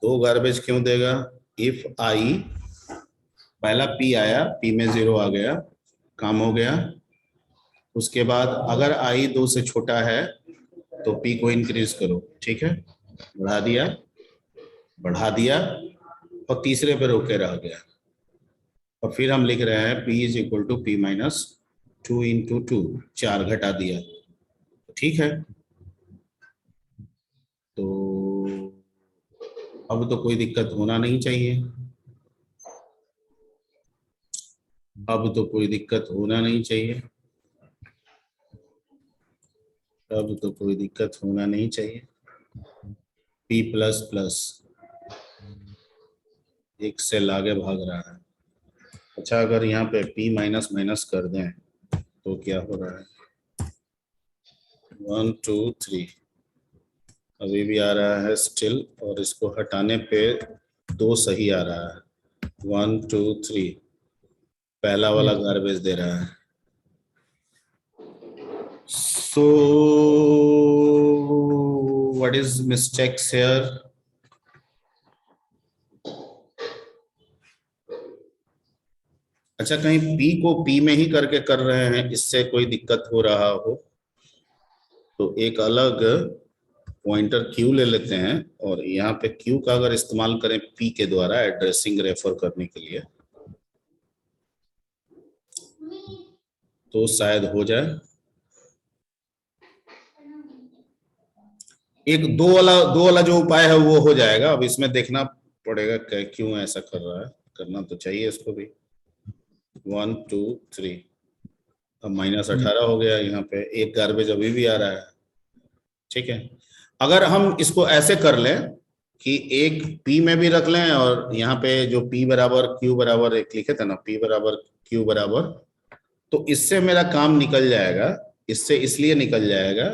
2 गार्बेज क्यों देगा? इफ I पहला P आया, P में 0 आ गया, काम हो गया। उसके बाद अगर I 2 से छोटा है तो P को इंक्रीज करो। ठीक है, बढ़ा दिया और तीसरे पे रोके रह गया। और फिर हम लिख रहे हैं P is equal to P minus 2 into 2, 4 घटा दिया। ठीक है, तो अब तो कोई दिक्कत होना नहीं चाहिए। P प्लस प्लस एक सेल आगे भाग रहा है। अच्छा, अगर यहाँ पे P माइनस माइनस कर दें तो क्या हो रहा है? 1 2 3 अभी भी आ रहा है स्टिल, और इसको हटाने पे 2 सही आ रहा है। 1 2 3 पहला वाला गार्बेज दे रहा है। So what is mistakes here? अच्छा, कहीं P को P में ही करके कर रहे हैं, इससे कोई दिक्कत हो रहा हो तो एक अलग पॉइंटर Q ले लेते हैं और यहाँ पे Q का अगर इस्तेमाल करें P के द्वारा एड्रेसिंग रेफर करने के लिए तो शायद हो जाए। एक दो वाला जो उपाय है वो हो जाएगा। अब इसमें देखना पड़ेगा क्यों ऐसा कर रहा है, करना तो चाहिए इसको भी। 1 2 3 अब -18 हो गया। यहाँ पे एक गार्बेज अभी भी आ रहा है। ठीक है, अगर हम इसको ऐसे कर लें कि एक P में भी रख लें और यहाँ पे जो P बराबर Q बराबर एक लिखे थे ना, P बराबर Q बराबर, तो इससे मेरा काम निकल जाएगा। इससे इसलिए निकल जाएगा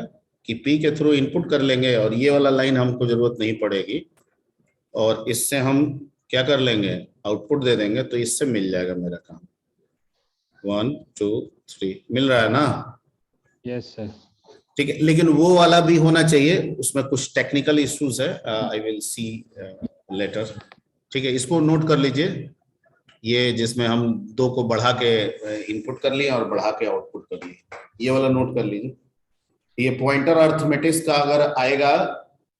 कि P के थ्रू इनपुट कर लेंगे और ये वाला लाइन हमको जरूरत नहीं पड़ेगी, और इससे हम क्या कर लेंगे, आउटपुट दे देंगे, तो इससे मिल जाएगा मेरा काम। 1 2 3 मिल रहा है ना? Yes sir. ठीक है, लेकिन वो वाला भी होना चाहिए, उसमें कुछ टेक्निकल इश्यूज है, आई विल सी लेटर। ठीक है, इसको नोट कर लीजिए, ये जिसमें हम 2 को बढ़ा के इनपुट कर लिए और बढ़ा के आउटपुट कर लिए, ये वाला नोट कर लीजिए। ये पॉइंटर अर्थमेटिक्स का अगर आएगा,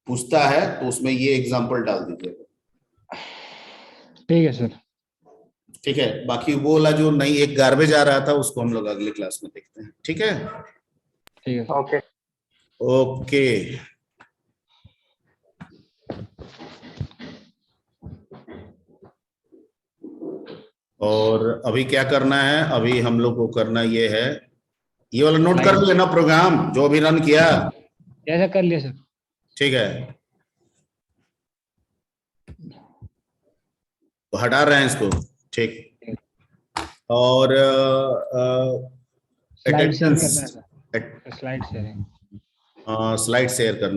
पूछता है, तो उसमें ये एग्जांपल डाल दीजिएगा। ठीक है सर। ठीक है, बाकी वो वाला जो नहीं एक गार्बेज आ रहा था उसको हम लोग अगले क्लास में देखते हैं। ठीक है, ठीक है। ओके। ओके। और अभी क्या करना है, अभी हम लोग को करना ये है, ये वाला नोट कर लिया ना प्रोग्राम जो अभी रन किया, ऐसा कर लिया सर। ठीक है, तो हटा रहे हैं इसको, ठीक। और स्लाइड शेयर अटेंडेंस, करना है sir, slide sharing. Slide share करना